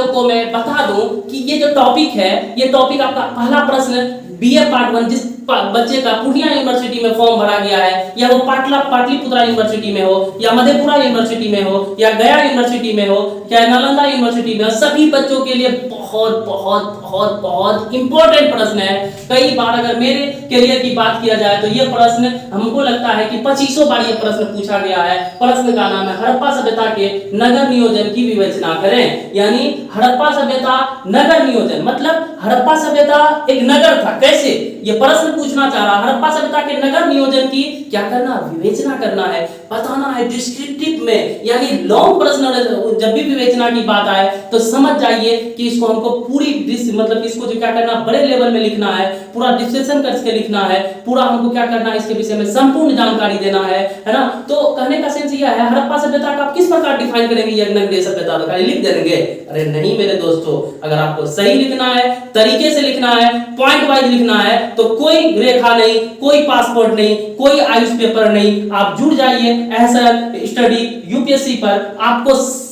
को मैं बता दूं कि ये जो टॉपिक है, ये टॉपिक आपका पहला प्रश्न बीए पार्ट 1 जिस बच्चे का पूर्णिया यूनिवर्सिटी में फॉर्म भरा गया है, या वो पाटलिपुत्रा यूनिवर्सिटी में हो, या मधेपुरा यूनिवर्सिटी में हो, या गया यूनिवर्सिटी में हो, या नालंदा यूनिवर्सिटी में हो, सभी बच्चों के लिए बहुत बहुत बहुत बहुत इंपॉर्टेंट प्रश्न है। कई बार अगर मेरे करियर की बात किया जाए तो ये प्रश्न हमको लगता है कि 2500 बार ये प्रश्न पूछा गया है। प्रश्न का नाम है हड़प्पा सभ्यता के नगर नियोजन की विवेचना करें। यानी हड़प्पा सभ्यता नगर नियोजन, मतलब हड़प्पा सभ्यता एक नगर था, कैसे ये प्रश्न पूछना चाह रहा। हड़प्पा सभ्यता के नगर नियोजन की क्या करना, विवेचना करना है, बताना है डिस्क्रिप्टिव में। यानी लॉन्ग प्रश्न जब भी विवेचना की बात आए तो समझ जाइए कि इसको हमको पूरी मतलब इसको जो क्या करना, बड़े लेवल में लिखना है, पूरा डिस्कशन करके लिखना है, पूरा हमको क्या करना है, इसके विषय में संपूर्ण जानकारी देना है ना। तो कहने का सेंस यह है, हड़प्पा सभ्यता का आप किस प्रकार डिफाइन करेंगे, ये नगरीय सभ्यता तो खाली लिख देंगे? अरे नहीं मेरे दोस्तों, अगर आपको सही लिखना है, तरीके से लिखना है, पॉइंट वाइज लिखना है, तो कोई रेखा नहीं, कोई पासपोर्ट नहीं, कोई आयुष पेपर नहीं, आप जुड़ जाइए एहसन स्टडी यूपीएससी पर। आपको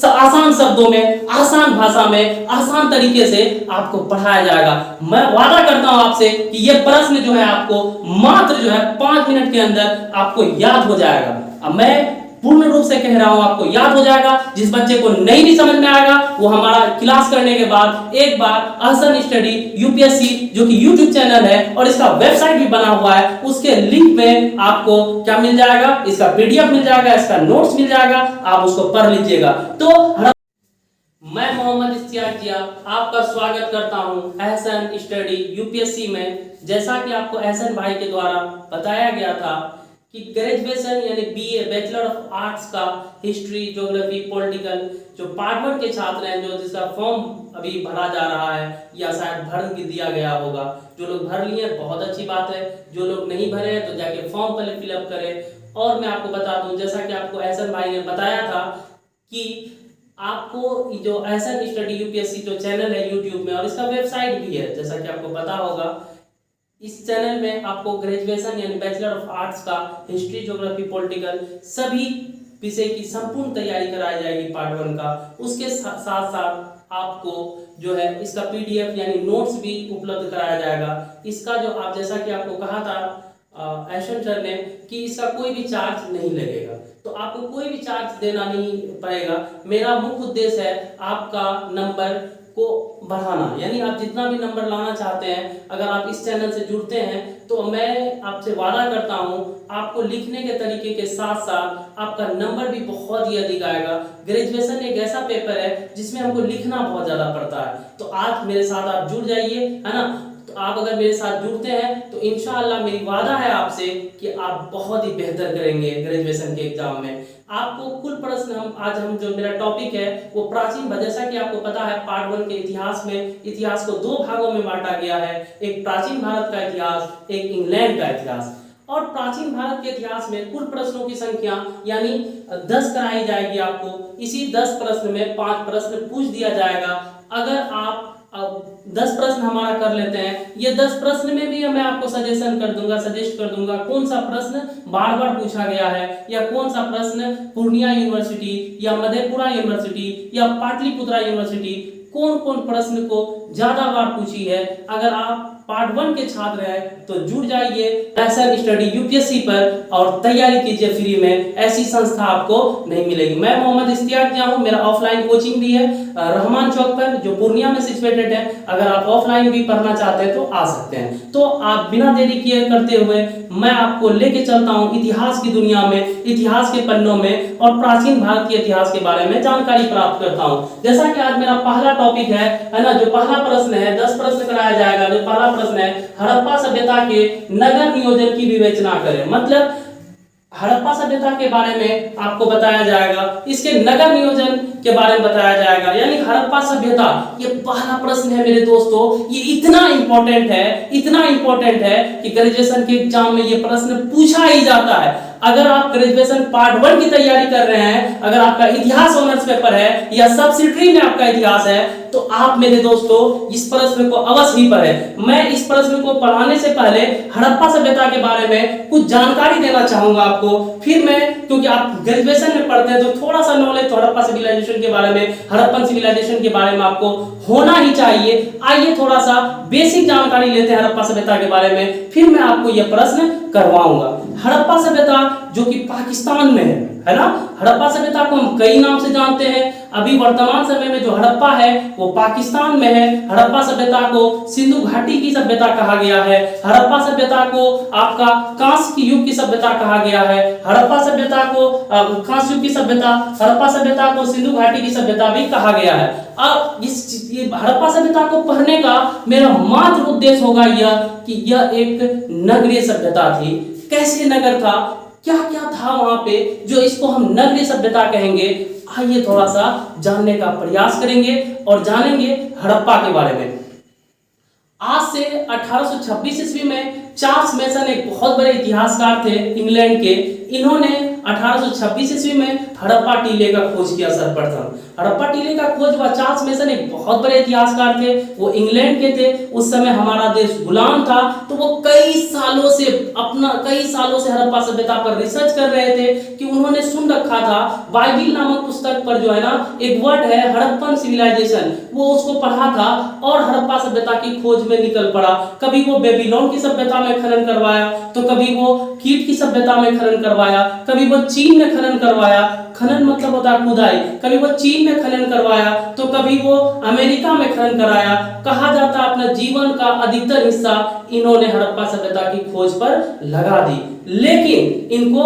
आसान शब्दों में, आसान भाषा में, आसान तरीके से आपको पढ़ाया जाएगा। मैं वादा करता हूं आपसे कि यह प्रश्न जो है आपको मात्र जो है 5 मिनट के अंदर आपको याद हो जाएगा। अब मैं पूर्ण रूप से कह रहा हूं आपको याद हो जाएगा। जिस बच्चे को नहीं भी समझ में आएगा वो हमारा क्लास करने के बाद एक बार अहसन स्टडी यूपीएससी जो कि यूट्यूब चैनल है और इसका वेबसाइट भी बना हुआ है, उसके लिंक में आपको क्या मिल जाएगा, इसका पीडीएफ मिल जाएगा, इसका नोट्स मिल जाएगा, आप उसको पढ़ लीजिएगा। तो मैं मोहम्मद इश्तियाक जिया आपका स्वागत करता हूं अहसन स्टडी यूपीएससी में। जैसा कि आपको अहसन भाई के द्वारा बताया गया था कि ग्रेजुएशन यानी बीए बैचलर ऑफ आर्ट्स का हिस्ट्री, ज्योग्राफी, पॉलिटिकल जो पार्ट 1 के छात्र हैं, जो जिसका फॉर्म अभी भरा जा रहा है या शायद भर दिया गया होगा। जो लोग भर लिए बहुत अच्छी बात है, जो लोग नहीं भरे हैं तो जाके फॉर्म पहले फिलअप करें। और मैं आपको बता दूं, जैसा कि आपको अहसन भाई ने बताया था कि आपको जो अहसन स्टडी यूपीएससी जो चैनल है यूट्यूब में, और इसका वेबसाइट भी है, जैसा कि आपको पता होगा। इस चैनल में आपको ग्रेजुएशन यानी बैचलर ऑफ आर्ट्स का हिस्ट्री, ज्योग्राफी, पॉलिटिकल सभी विषय की संपूर्ण तैयारी कराई जाएगी पार्ट 1 का। उसके साथ साथ आपको जो है इसका पीडीएफ यानी नोट्स भी उपलब्ध कराया जाएगा। इसका जो आप जैसा कि आपको कहा था अहसन सर ने कि इसका कोई भी चार्ज नहीं लगेगा, तो आपको कोई भी चार्ज देना नहीं पड़ेगा। मेरा मुख्य उद्देश्य है आपका नंबर को बढ़ाना, यानी आप जितना भी नंबर लाना चाहते हैं, अगर आप इस चैनल से जुड़ते हैं तो मैं आपसे वादा करता हूं आपको लिखने के तरीके के साथ साथ आपका नंबर भी बहुत ही अधिक आएगा। ग्रेजुएशन एक ऐसा पेपर है जिसमें हमको लिखना बहुत ज्यादा पड़ता है, तो आज मेरे साथ आप जुड़ जाइए, है ना। तो आप अगर मेरे साथ जुड़ते हैं तो इंशाअल्लाह मेरी वादा है आपसे कि आप बहुत ही बेहतर करेंगे ग्रेजुएशन के एग्जाम में। आपको कुल प्रश्न हम जो मेरा टॉपिक है वो प्राचीन, जैसा कि आपको पता है पार्ट 1 के इतिहास में इतिहास को 2 भागों में बांटा गया है, एक प्राचीन भारत का इतिहास, एक इंग्लैंड का इतिहास। और प्राचीन भारत के इतिहास में कुल प्रश्नों की संख्या यानी 10 कराई जाएगी आपको। इसी 10 प्रश्न में 5 प्रश्न पूछ दिया जाएगा। अगर आप 10 प्रश्न हमारा कर लेते हैं, ये 10 प्रश्न में भी मैं आपको सजेस्ट कर दूंगा कौन सा प्रश्न बार बार पूछा गया है, या कौन सा प्रश्न पूर्णिया यूनिवर्सिटी या मधेपुरा यूनिवर्सिटी या पाटलिपुत्रा यूनिवर्सिटी कौन कौन प्रश्न को ज्यादा बार पूछी है। अगर आप पार्ट 1 के छात्र हैं तो जुड़ जाइए अहसन स्टडी यूपीएससी पर और तैयारी कीजिए फ्री में। ऐसी संस्था आपको नहीं मिलेगी। मैं मोहम्मद इश्तियाक जिया हूं, मेरा ऑफलाइन कोचिंग भी है रहमान चौक पर जो पूर्णिया में सिचुएटेड है। अगर आप ऑफलाइन भी पढ़ना चाहते हैं तो आ सकते हैं। तो आप बिना देरी किए करते हुए मैं आपको लेके चलता हूं इतिहास की दुनिया में, इतिहास के पन्नों में, और प्राचीन भारत के इतिहास के बारे में जानकारी प्राप्त करता हूं। जैसा कि आज मेरा पहला टॉपिक है ना, जो पहला प्रश्न है, 10 प्रश्न कराया जाएगा। जो पहला प्रश्न है, हड़प्पा सभ्यता के नगर नियोजन की विवेचना करें। मतलब हड़प्पा सभ्यता के बारे में आपको बताया जाएगा, इसके नगर नियोजन के बारे में बताया जाएगा। यानी हड़प्पा सभ्यता, ये पहला प्रश्न है मेरे दोस्तों। ये इतना इंपॉर्टेंट है कि ग्रेजुएशन के एग्जाम में ये प्रश्न पूछा ही जाता है। अगर आप ग्रेजुएशन पार्ट 1 की तैयारी कर रहे हैं, अगर आपका इतिहास ऑनर्स पेपर है या सब्सिडरी में आपका इतिहास है, तो आप मेरे दोस्तों इस प्रश्न को अवश्य ही पढ़ें। मैं इस प्रश्न को पढ़ाने से पहले हड़प्पा सभ्यता के बारे में कुछ जानकारी देना चाहूंगा आपको। फिर मैं, क्योंकि आप ग्रेजुएशन में पढ़ते हैं तो थोड़ा सा नॉलेज तो हड़प्पा सिविलाइजेशन के बारे में, हड़प्पन सिविलाइजेशन के बारे में आपको होना ही चाहिए। आइए थोड़ा सा बेसिक जानकारी लेते हैं हड़प्पा सभ्यता के बारे में, फिर मैं आपको यह प्रश्न करवाऊंगा। हड़प्पा सभ्यता जो कि पाकिस्तान में है ना, हड़प्पा सभ्यता को हम कई नाम से जानते हैं। अभी वर्तमान समय में जो हड़प्पा है वो पाकिस्तान में है। हड़प्पा सभ्यता को सिंधु घाटी की सभ्यता कहा गया है। हड़प्पा सभ्यता को आपका कांस्य की युग की सभ्यता कहा गया है। हड़प्पा सभ्यता को कांस्य युग की सभ्यता, हड़प्पा सभ्यता को सिंधु घाटी की सभ्यता भी कहा गया है। अब इस हड़प्पा सभ्यता को पढ़ने का मेरा मात्र उद्देश्य होगा यह कि यह एक नगरीय सभ्यता थी। कैसे नगर था, क्या क्या था वहां पे जो इसको हम नगरीय सभ्यता कहेंगे। आइए थोड़ा सा जानने का प्रयास करेंगे और जानेंगे हड़प्पा के बारे में। आज से 1826 ईस्वी में चार्ल्स मेसन एक बहुत बड़े इतिहासकार थे इंग्लैंड के। इन्होंने 1826 ईस्वी में हड़प्पा टीले का खोज किया सर्वप्रथम। हड़प्पा टीले का खोज हुआ। चार्ल्स मेसन एक बहुत बड़े इतिहासकार थे, वो इंग्लैंड के थे। उस समय हमारा देश गुलाम था, तो वो कई सालों से हड़प्पा सभ्यता पर रिसर्च कर रहे थे कि उन्होंने सुन रखा था बाइबिल नामक पुस्तक पर जो है ना एक वर्ड है हड़प्पन सिविलाइजेशन, वो उसको पढ़ा था और हड़प्पा सभ्यता की खोज में निकल पड़ा। कभी वो बेबीलोन की सभ्यता में खनन करवाया, तो कभी वो कीट की सभ्यता में खनन करवाया, कभी वो चीन में खनन करवाया। खनन मतलब होता है खुदाई। कभी वो चीन में खनन करवाया, तो कभी वो अमेरिका में खनन कराया। कहा जाता है अपना जीवन का अधिकतर हिस्सा इन्होंने हड़प्पा सभ्यता की खोज पर लगा दी, लेकिन इनको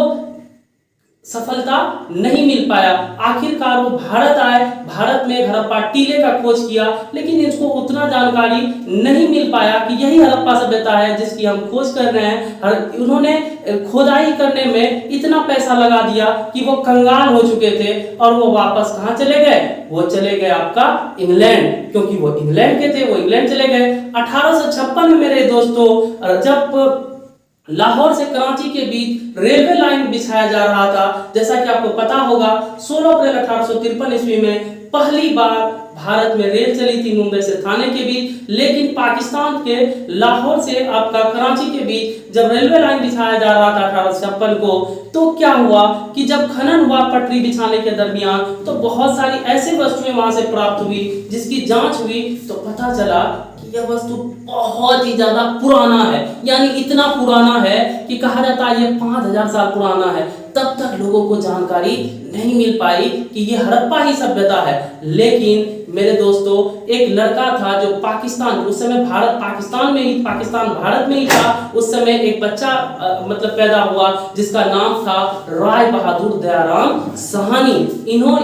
सफलता नहीं मिल पाया। आखिरकार वो भारत आए, भारत में हड़प्पा टीले का खोज किया, लेकिन इसको उतना जानकारी नहीं मिल पाया कि यही हड़प्पा सभ्यता है जिसकी हम खोज कर रहे हैं। उन्होंने खोदाई करने में इतना पैसा लगा दिया कि वो कंगाल हो चुके थे और वो वापस कहाँ चले गए, वो चले गए आपका इंग्लैंड, क्योंकि वो इंग्लैंड के थे, वो इंग्लैंड चले गए। 1856 में मेरे दोस्तों जब लाहौर से कराची के बीच रेलवे लाइन बिछाया जा रहा था, जैसा कि आपको पता होगा 16 अप्रैल 1853 ईस्वी में पहली बार भारत में रेल चली थी मुंबई से थाने के बीच। लेकिन पाकिस्तान के लाहौर से आपका कराची के बीच जब रेलवे लाइन बिछाया जा रहा था 1856 को, तो क्या हुआ कि जब खनन हुआ पटरी बिछाने के दरमियान, तो बहुत सारी ऐसी वस्तुएं वहां से प्राप्त हुई जिसकी जांच हुई तो पता चला कि यह वस्तु बहुत ही ज्यादा पुराना है। यानी इतना पुराना है कि कहा जाता है यह 5000 साल पुराना है। तब तक लोगों को जानकारी नहीं मिल पाई कि यह हड़प्पा ही सभ्यता है। लेकिन मेरे दोस्तों एक लड़का था जो पाकिस्तान, उस समय भारत पाकिस्तान भारत में ही था। उस समय एक बच्चा मतलब पैदा हुआ जिसका नाम था राय बहादुर दयाराम साहनी।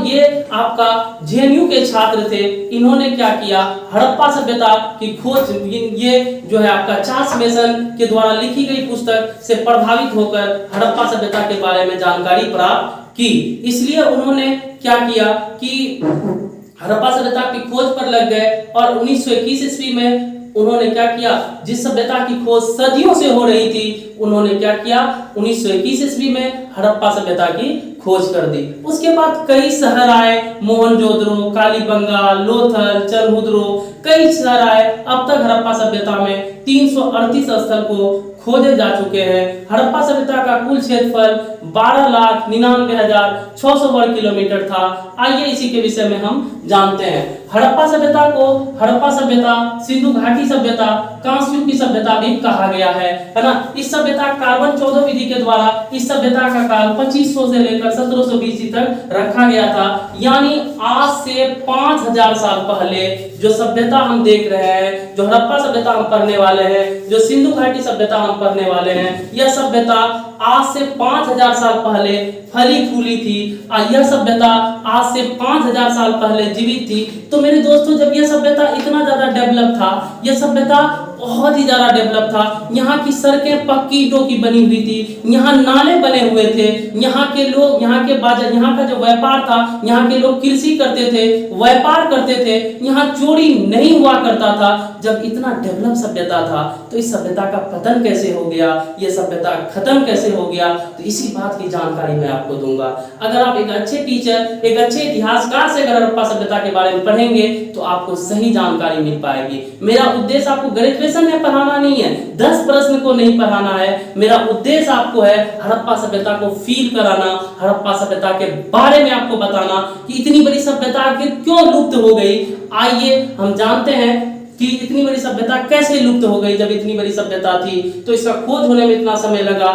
ये आपका जेएनयू के छात्र थे। इन्होंने क्या किया, हड़प्पा सभ्यता की खोज, ये जो है आपका चार्ल्स मेसन के द्वारा लिखी गई पुस्तक से प्रभावित होकर हड़प्पा सभ्यता के बारे में जानकारी प्राप्त की। इसलिए उन्होंने क्या किया कि हड़प्पा सभ्यता की खोज पर लग गए और 1921 ईस्वी में उन्होंने क्या किया, जिस सभ्यता की खोज सदियों से हो रही थी, उन्होंने क्या किया 1921 ईस्वी में हड़प्पा सभ्यता की खोज कर दी। उसके बाद कई शहर आए, मोहनजोदड़ो, कालीबंगा, लोथल, चनहुदरो, कई शहर आए। अब तक हड़प्पा सभ्यता में 338 स्थल को खोजे जा चुके हैं। हड़प्पा सभ्यता का कुल क्षेत्रफल 12,99,600 वर्ग किलोमीटर था। आइए इसी के विषय में हम जानते हैं। हड़प्पा सभ्यता को हड़प्पा सभ्यता, सिंधु घाटी सभ्यता, कांस्य युग की सभ्यता भी कहा गया है ना। इस सभ्यता कार्बन 14 विधि के द्वारा इस सभ्यता का काल 2500 से लेकर 1720 तक रखा गया था। यानी आज से 5000 साल पहले जो सभ्यता हम देख रहे हैं, जो हड़प्पा सभ्यता हम पढ़ने वाले हैं, जो सिंधु घाटी सभ्यता हम पढ़ने वाले हैं, यह सभ्यता आज से 5000 साल पहले फली फूली थी। यह सभ्यता आज से 5000 साल पहले जीवित थी। तो मेरे दोस्तों जब यह सभ्यता इतना ज्यादा डेवलप था, यह सभ्यता बहुत ही ज्यादा डेवलप था। यहाँ की सड़कें पक्की ईंटों की बनी हुई थी, यहाँ नाले बने हुए थे, यहाँ के लोग, यहाँ के बाजार, यहाँ का जो व्यापार था, यहाँ के लोग कृषि करते थे, व्यापार करते थे, यहाँ चोरी नहीं हुआ करता था। जब इतना डेवलप सभ्यता था तो इस सभ्यता का पतन कैसे हो गया, ये सभ्यता खत्म कैसे हो गया, तो इसी बात की जानकारी मैं आपको दूंगा। अगर आप एक अच्छे टीचर, एक अच्छे इतिहासकार से अगर हड़प्पा सभ्यता के बारे में पढ़ेंगे तो आपको सही जानकारी मिल पाएगी। मेरा उद्देश्य आपको ग्रेजुएशन में पढ़ाना नहीं है, 10 प्रश्न को नहीं पढ़ाना है, मेरा उद्देश्य आपको है हड़प्पा सभ्यता को फील कराना, हड़प्पा सभ्यता के बारे में आपको बताना कि इतनी बड़ी सभ्यता आखिर क्यों लुप्त हो गई। आइए हम जानते हैं कि इतनी बड़ी सभ्यता कैसे लुप्त हो गई। जब इतनी बड़ी सभ्यता थी तो इसका खोज होने में इतना समय लगा,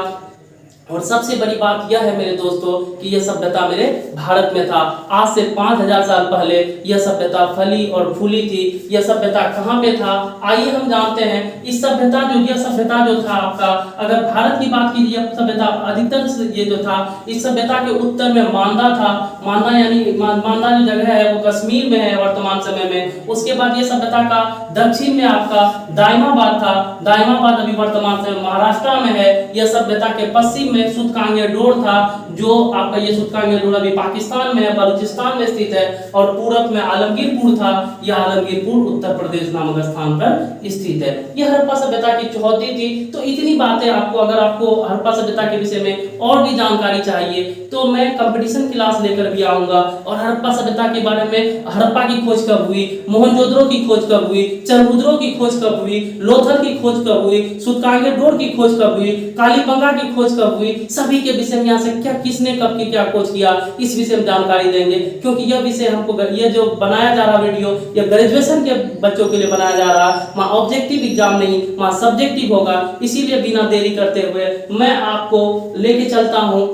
और सबसे बड़ी बात यह है मेरे दोस्तों कि यह सभ्यता मेरे भारत में था। आज से 5000 साल पहले यह सभ्यता फली और फूली थी। यह सभ्यता कहाँ पे था, आइए हम जानते हैं। इस सभ्यता यह सभ्यता जो था आपका, अगर भारत की बात की यह सभ्यता अधिकतर ये जो था, इस सभ्यता के उत्तर में मांदा था। मांदा यानी मांदा जो जगह है वो कश्मीर में है वर्तमान समय में। उसके बाद यह सभ्यता का दक्षिण में आपका दाइमाबाद था। दाइमाबाद अभी वर्तमान समय महाराष्ट्र में है। यह सभ्यता के पश्चिम में सुतकांगेडोर था, जो आपका ये सुतकांगेडोर अभी पाकिस्तान में है, बलूचिस्तान में स्थित है। और पूरब में आलमगीरपुर था, यह आलमगीरपुर उत्तर प्रदेश नामक स्थान पर स्थित है। यह हड़प्पा सभ्यता की चौहदी थी। तो इतनी बातें आपको, अगर आपको हड़प्पा सभ्यता के विषय में और भी जानकारी चाहिए तो मैं कंपटीशन क्लास लेकर भी आऊंगा। और हड़प्पा सभ्यता के बारे में, हड़प्पा की खोज कब हुई, मोहनजोदड़ो की खोज कब हुई, चरमुद्रो की खोज कब हुई, लोथल की खोज कब हुई, सुतकांगेडोर की खोज कब हुई, कालीबंगा की खोज कब हुई, सभी के विषय में यहाँ से क्या किसने कब की क्या खोज किया, इस विषय में जानकारी देंगे। क्योंकि यह विषय हमको, ये जो बनाया जा रहा वीडियो, यह ग्रेजुएशन के बच्चों के लिए बनाया जा रहा, वहाँ ऑब्जेक्टिव एग्जाम नहीं, वहाँ सब्जेक्टिव होगा। इसीलिए बिना देरी करते हुए मैं आपको लेके चलता हूँ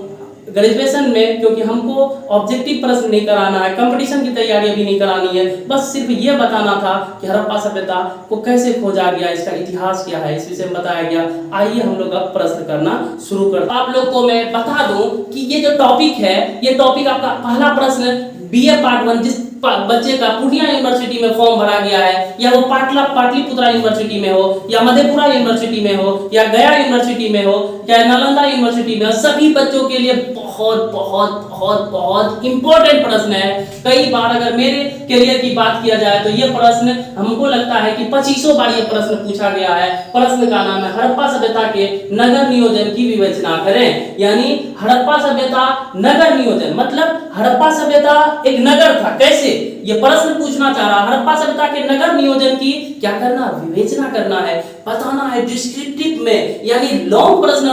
ग्रेजुएशन में, क्योंकि हमको ऑब्जेक्टिव प्रश्न नहीं कराना है, कंपटीशन की तैयारी भी नहीं करानी है। बस सिर्फ ये बताना था कि हड़प्पा सभ्यता को कैसे खोजा गया, इसका इतिहास क्या है, इस विषय में बताया गया। आइए हम लोग अब प्रश्न करना शुरू करते हैं। आप लोग को मैं बता दूं कि ये जो टॉपिक है, ये टॉपिक आपका पहला प्रश्न बीए पार्ट 1 जिस बच्चे का पूर्णिया यूनिवर्सिटी में फॉर्म भरा गया है, या वो पाटलिपुत्रा यूनिवर्सिटी में हो, या मधेपुरा यूनिवर्सिटी में हो, या गया यूनिवर्सिटी में हो, या नालंदा यूनिवर्सिटी में हो, सभी बच्चों के लिए बहुत बहुत बहुत बहुत इंपॉर्टेंट प्रश्न है। कई बार अगर मेरे करियर की बात किया जाए तो ये प्रश्न हमको लगता है कि 2500 बार ये प्रश्न पूछा गया है। प्रश्न का नाम है हड़प्पा सभ्यता के नगर नियोजन की विवेचना करें। यानी हड़प्पा सभ्यता नगर नियोजन, मतलब हड़प्पा सभ्यता एक नगर था, कैसे, ये प्रश्न पूछना चाह रहा। हड़प्पा सभ्यता के नगर नियोजन की क्या करना, विवेचना करना है, बताना है डिस्क्रिप्टिव में। यानी लॉन्ग प्रश्न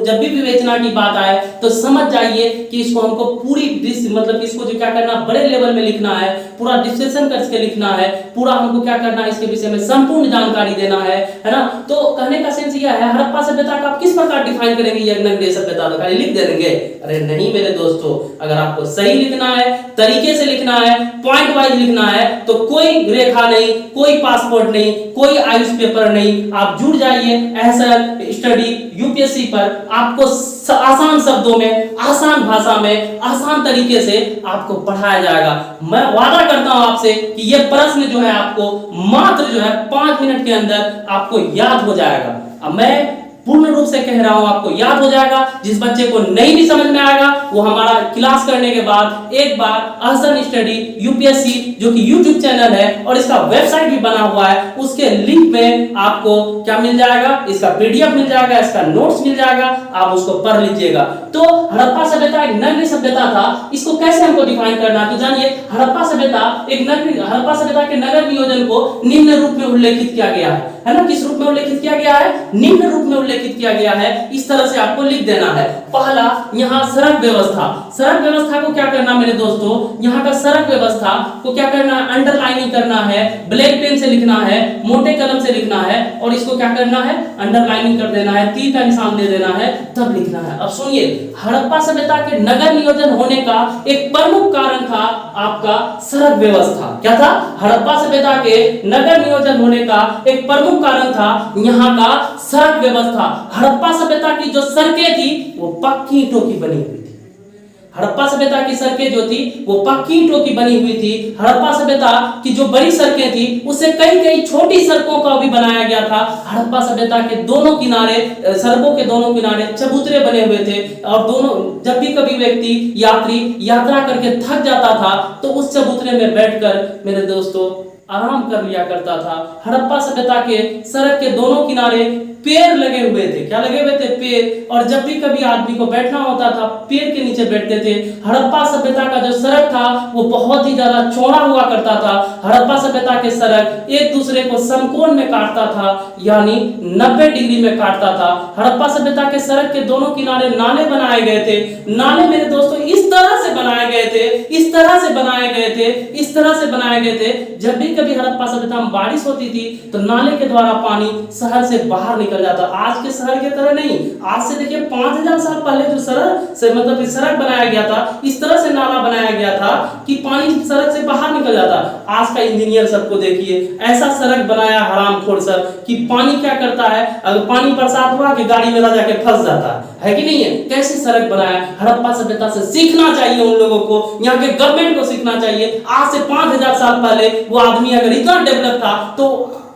जब भी विवेचना की बात आए तो समझ जाइए कि इसको हमको पूरी मतलब इसको जो क्या करना, बड़े लेवल में लिखना है, पूरा डिस्कशन करके लिखना है, पूरा हमको क्या करना है, इसके विषय में संपूर्ण जानकारी देना है ना। तो कहने का सेंस यह है, हड़प्पा सभ्यता का आप किस प्रकार डिफाइन करेंगे, ये नगरीय सभ्यता तो खाली लिख देंगे? अरे नहीं मेरे दोस्तों, अगर आपको सही लिखना है, तरीके से लिखना है, पॉइंट वाइज लिखना है, तो कोई रेखा नहीं, कोई पासपोर्ट नहीं, कोई आयुष पेपर नहीं, आप जुड़ जाइए एहसन स्टडी यूपीएससी पर। आपको आसान शब्दों में, आसान भाषा में, आसान तरीके से आपको पढ़ाया जाएगा। मैं वादा करता हूं आपसे कि यह प्रश्न जो है आपको मात्र जो है 5 मिनट के अंदर आपको याद हो जाएगा। अब मैं पूर्ण रूप से कह रहा हूं आपको याद हो जाएगा। जिस बच्चे को नहीं भी समझ में आएगा वो हमारा क्लास करने के बाद एक बार अहसन स्टडी यूपीएससी जो कि यूट्यूब चैनल है और इसका वेबसाइट भी बना हुआ है, उसके लिंक में आपको क्या मिल जाएगा, इसका पीडीएफ मिल जाएगा, इसका नोट्स मिल जाएगा, आप उसको पढ़ लीजिएगा। तो हड़प्पा सभ्यता एक नगरीय सभ्यता था, इसको कैसे हमको डिफाइन करना, तो जानिए हड़प्पा सभ्यता एक नगरीय, हड़प्पा सभ्यता के नगर नियोजन को निम्न रूप में उल्लेखित किया गया है ना। किस रूप में उल्लेखित किया गया है, निम्न रूप में उल्लेखित किया गया है। इस तरह से आपको लिख देना है। पहला, यहाँ सड़क व्यवस्था। सड़क व्यवस्था को क्या करना मेरे दोस्तों, यहाँ का सड़क व्यवस्था को क्या करना है, अंडरलाइनिंग करना है, ब्लैक पेन से लिखना है, मोटे कलम से लिखना है, और इसको क्या करना है, अंडरलाइनिंग कर देना है, तीर का निशान दे देना है, तब लिखना है। अब सुनिए, हड़प्पा सभ्यता के नगर नियोजन होने का एक प्रमुख कारण था आपका सड़क व्यवस्था। क्या था, हड़प्पा सभ्यता के नगर नियोजन होने का एक प्रमुख कारण था यहाँ का सड़क व्यवस्था। हड़प्पा सभ्यता की जो सड़कें थी वो पक्की ईंटों की बनी हुई थी। हड़प्पा सभ्यता की सड़कें जो थी वो पक्की ईंटों की बनी हुई थी। हड़प्पा सभ्यता की जो बड़ी सड़कें थी उससे कई कई छोटी सड़कों का भी बनाया गया था। हड़प्पा सभ्यता के दोनों किनारे, सड़कों के दोनों किनारे चबूतरे बने हुए थे और दोनों, जब भी कभी व्यक्ति यात्री यात्रा करके थक जाता था तो उस चबूतरे में बैठकर मेरे दोस्तों आराम कर लिया करता था। हड़प्पा सभ्यता के सड़क के दोनों किनारे पेड़ लगे हुए थे। क्या लगे हुए थे? पेड़। और जब भी कभी आदमी को बैठना होता था पेड़ के नीचे बैठते थे। हड़प्पा सभ्यता का जो सड़क था वो बहुत ही ज्यादा चौड़ा हुआ करता था। हड़प्पा सभ्यता के सड़क एक दूसरे को समकोण में काटता था, यानी 90 डिग्री में काटता था। हड़प्पा सभ्यता के सड़क के दोनों किनारे नाले बनाए गए थे। नाले मेरे दोस्तों इस तरह से बनाए गए थे, इस तरह से बनाए गए थे, इस तरह से बनाए गए थे, जब भी कभी हड़प्पा सभ्यता में बारिश होती थी तो नाले के द्वारा पानी शहर से बाहर निकल जाता। आज के शहर के तरह नहीं। आज से देखिए 5000 साल पहले जो सड़क से मतलब सड़क बनाया गया था, इस तरह से नाला बनाया गया था कि पानी सड़क से बाहर निकल जाता। आज का इंजीनियर सबको देखिए ऐसा सड़क बनाया हरामखोर सर कि पानी क्या करता है, अगर पानी बरसात हुआ कि गाड़ी में ला जाके फंस जाता है कि नहीं है। कैसी सड़क बनाया। हड़प्पा सभ्यता से सीखना चाहिए उन लोगों को, यहाँ के गवर्नमेंट को सीखना चाहिए। आज से 5000 साल पहले वो आदमी अगर इतना डेवलप था तो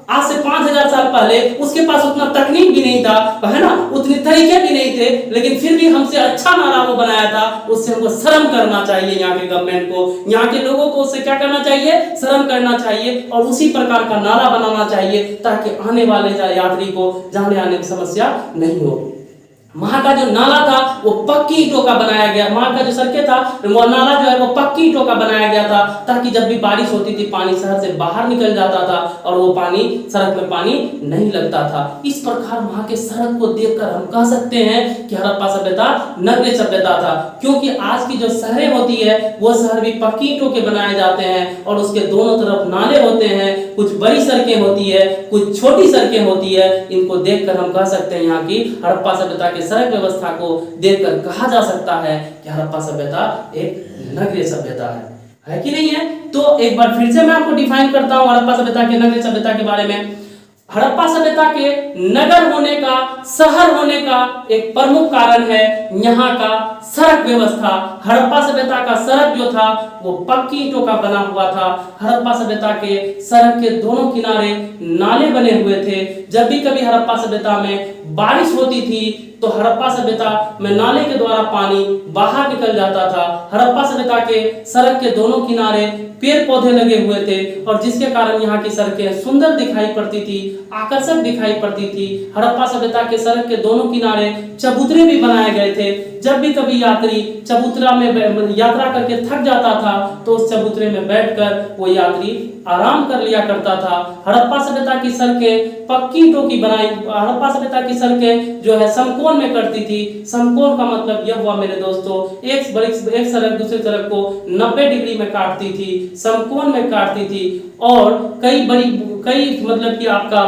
आज से 5000 साल पहले उसके पास उतना तकनीक भी नहीं था, है ना, उतने तरीके भी नहीं थे, लेकिन फिर भी हमसे अच्छा नारा वो बनाया था। उससे हमको शर्म करना चाहिए। यहाँ के गवर्नमेंट को, यहाँ के लोगों को उससे क्या करना चाहिए? शर्म करना चाहिए और उसी प्रकार का नारा बनाना चाहिए ताकि आने वाले यात्री को जाने आने की समस्या नहीं हो। वहां का जो नाला था वो पक्की ईंटों का बनाया गया। वहां का जो सड़कें था वो नाला जो है वो पक्की ईंटों का बनाया गया था ताकि जब भी बारिश होती थी पानी शहर से बाहर निकल जाता था और वो पानी सड़क में पानी नहीं लगता था। इस प्रकार वहां के सड़क को देखकर हम कह सकते हैं कि हड़प्पा सभ्यता नगरीय सभ्यता था, क्योंकि आज की जो शहरें होती है वो शहर भी पक्की ईंटों के बनाए जाते हैं और उसके दोनों तरफ नाले होते हैं। कुछ बड़ी सड़कें होती है, कुछ छोटी सड़कें होती है। इनको देखकर हम कह सकते हैं यहाँ की हड़प्पा सभ्यता के सड़क व्यवस्था को देखकर कहा जा सकता है कि हड़प्पा सभ्यता एक नगरीय सभ्यता है कि नहीं है। तो एक बार फिर से मैं आपको डिफाइन करता हूं हड़प्पा सभ्यता के नगरीय सभ्यता के बारे में। हड़प्पा सभ्यता के नगर होने का, शहर होने का एक प्रमुख कारण है यहाँ का सड़क व्यवस्था। हड़प्पा सभ्यता का सड़क जो था वो पक्की ईंटों का बना हुआ था। हड़प्पा सभ्यता के सड़क के दोनों किनारे नाले बने हुए थे। जब भी कभी हड़प्पा सभ्यता में बारिश होती थी तो हड़प्पा सभ्यता में नाले के द्वारा पानी बाहर निकल जाता था। हड़प्पा सभ्यता के सड़क के दोनों किनारे पेड़ पौधे लगे हुए थे और जिसके कारण यहाँ की सड़कें सुंदर दिखाई पड़ती थी, आकर्षक दिखाई पड़ती थी। हड़प्पा सभ्यता के सड़क के दोनों किनारे चबूतरे भी बनाए गए थे। जब भी कभी यात्री चबूतरा में यात्रा करके थक जाता था तो उस चबूतरे में बैठकर वो यात्री आराम कर लिया करता था। हड़प्पा सभ्यता की सड़कें पक्की ईंटों की बनाई। हड़प्पा सभ्यता की सड़कें जो है समकोण में करती थी। समकोण का मतलब यह हुआ मेरे दोस्तों, एक सड़क दूसरी सड़क को 90 डिग्री में काटती थी, समकोण में काटती थी और कई मतलब कि आपका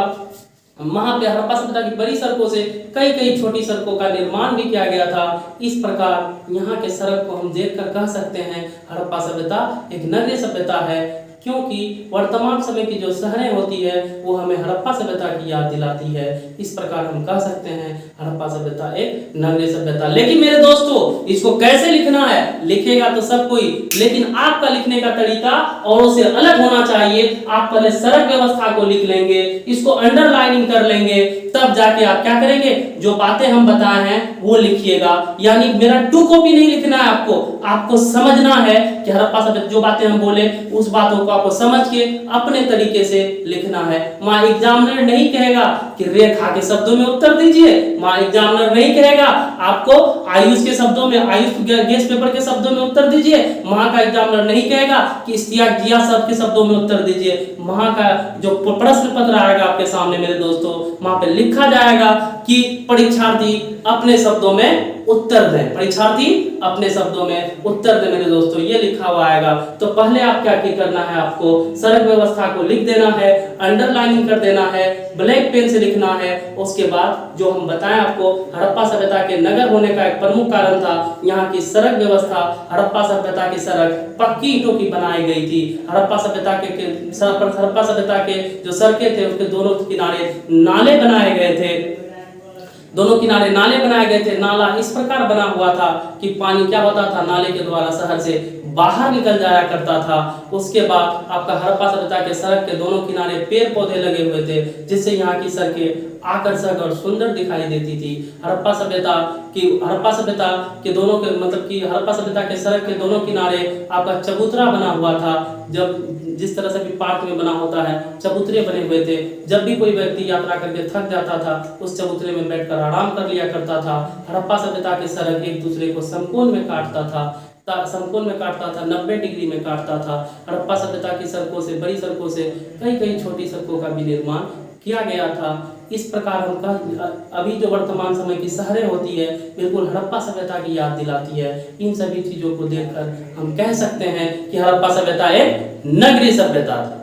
वहां पे हड़प्पा सभ्यता की बड़ी सड़कों से कई छोटी सड़कों का निर्माण भी किया गया था। इस प्रकार यहाँ के सड़क को हम देखकर कह सकते हैं हड़प्पा सभ्यता एक नगरीय सभ्यता है, क्योंकि वर्तमान समय की जो शहरें होती है वो हमें हड़प्पा सभ्यता की याद दिलाती है। इस प्रकार हम कह सकते हैं हड़प्पा सभ्यता एक नगरीय सभ्यता। लेकिन मेरे दोस्तों इसको कैसे लिखना है? लिखेगा तो सब कोई, लेकिन आपका लिखने का तरीका औरों से अलग होना चाहिए। आप पहले सड़क व्यवस्था को लिख लेंगे, इसको अंडरलाइनिंग कर लेंगे, तब जाके आप क्या करेंगे, जो बातें हम बताए हैं वो लिखिएगा। यानी मेरा टू कॉपी नहीं लिखना है आपको समझना है कि हड़प्पा सभ्यता जो बातें हम बोले उस बातों को आपको समझ के अपने तरीके से लिखना है। वहां एग्जामिनर नहीं कहेगा कि रेखा के शब्दों में उत्तर दीजिए, वहां एग्जामिनर नहीं कहेगा आपको आयुष के शब्दों में, आयुष गेस पेपर के शब्दों में उत्तर दीजिए, वहां का एग्जामिनर नहीं कहेगा कि इश्तियाक जिया शब्द के शब्दों में उत्तर दीजिए। वहां का जो प्रश्न पत्र आएगा आपके सामने मेरे दोस्तों, वहां पे लिखा जाएगा कि परीक्षार्थी अपने शब्दों में उत्तर दें, परीक्षार्थी अपने शब्दों में उत्तर दें मेरे दोस्तों, ये लिखा हुआ आएगा। तो पहले आप क्या करना है, आपको सड़क व्यवस्था को लिख देना है, अंडरलाइनिंग कर देना है, ब्लैक पेन से लिखना है। उसके बाद जो हम बताएं आपको हड़प्पा सभ्यता के नगर होने का एक प्रमुख कारण था यहाँ की सड़क व्यवस्था। हड़प्पा सभ्यता की सड़क पक्की ईंटों की बनाई गई थी। हड़प्पा सभ्यता के जो सड़कें थे उसके दोनों किनारे नाले बनाए गए थे। दोनों किनारे नाले बनाए गए थे। नाला इस प्रकार बना हुआ था कि पानी क्या होता था, नाले के द्वारा शहर से बाहर निकल जाया करता था। उसके बाद आपका हड़प्पा सभ्यता के सड़क के दोनों किनारे पेड़ पौधे लगे हुए थे, जिससे यहाँ की सड़कें आकर्षक और सुंदर दिखाई देती थी। हड़प्पा सभ्यता के दोनों के मतलब कि हड़प्पा सभ्यता के सड़क के दोनों किनारे आपका चबूतरा बना हुआ था। जब जिस तरह से भी पार्क में बना होता है, चबूतरे बने हुए थे। जब भी कोई व्यक्ति यात्रा करके थक जाता था, उस चबूतरे में बैठकर आराम कर लिया करता था। हड़प्पा सभ्यता के सड़क एक दूसरे को समकोण में काटता था, 90 डिग्री में काटता था। हड़प्पा सभ्यता की सड़कों से, बड़ी सड़कों से कई छोटी सड़कों का भी निर्माण किया गया था। इस प्रकार हम अभी जो वर्तमान समय की शहरें होती है, बिल्कुल हड़प्पा सभ्यता की याद दिलाती है। इन सभी चीजों को देखकर हम कह सकते हैं कि हड़प्पा सभ्यता एक नगरीय सभ्यता था।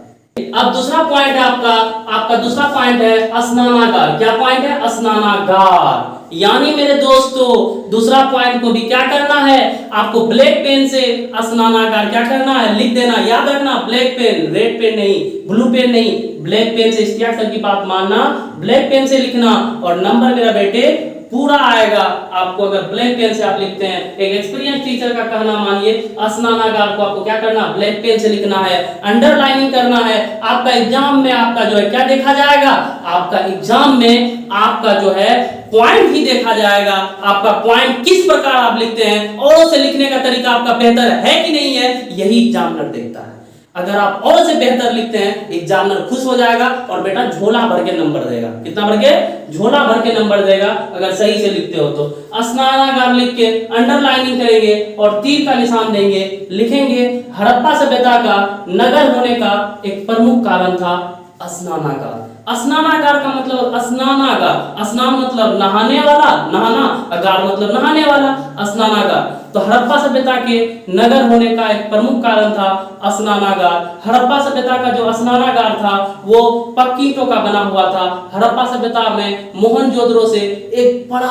अब दूसरा पॉइंट है आपका दूसरा पॉइंट है स्नानागार। क्या पॉइंट है? स्नानागार। यानी मेरे दोस्तों, दूसरा पॉइंट को भी क्या करना है, आपको ब्लैक पेन से स्नानागार क्या करना है, लिख देना। याद रखना, ब्लैक पेन, रेड पेन नहीं, ब्लू पेन नहीं, ब्लैक पेन से इश्तियाक सर की बात मानना, ब्लैक पेन से लिखना। और नंबर मेरा बेटे पूरा आएगा आपको अगर ब्लैक पेन से आप लिखते हैं। एक एक्सपीरियंस टीचर का कहना मानिए, स्नानागार को आपको क्या करना, ब्लैक पेन से लिखना है, अंडरलाइनिंग करना है। आपका एग्जाम में आपका जो है क्या देखा जाएगा, आपका एग्जाम में आपका जो है पॉइंट ही देखा जाएगा। आपका पॉइंट किस प्रकार आप लिखते हैं और उसे लिखने का तरीका आपका बेहतर है कि नहीं है, यही एग्जामिनर देखता है। अगर आप और से बेहतर लिखते हैं, एग्जामिनर खुश हो जाएगा और बेटा झोला भर के नंबर देगा। कितना भर के? झोला भर के नंबर देगा अगर सही से लिखते हो तो। स्नानागार लिख के अंडरलाइनिंग करेंगे और तीर का निशान देंगे, लिखेंगे हड़प्पा सभ्यता का नगर होने का एक प्रमुख कारण था स्नानागार। स्नानागार का मतलब स्नानागार, स्नान मतलब नहाने वाला, नहाना, अगार मतलब नहाने वाला, स्नानागार। तो हड़प्पा सभ्यता के नगर होने का एक प्रमुख कारण था स्नानागार। हड़प्पा सभ्यता का जो स्नानागार था वो पक्की ईंटों का बना हुआ था। हड़प्पा सभ्यता में मोहनजोदड़ो से एक बड़ा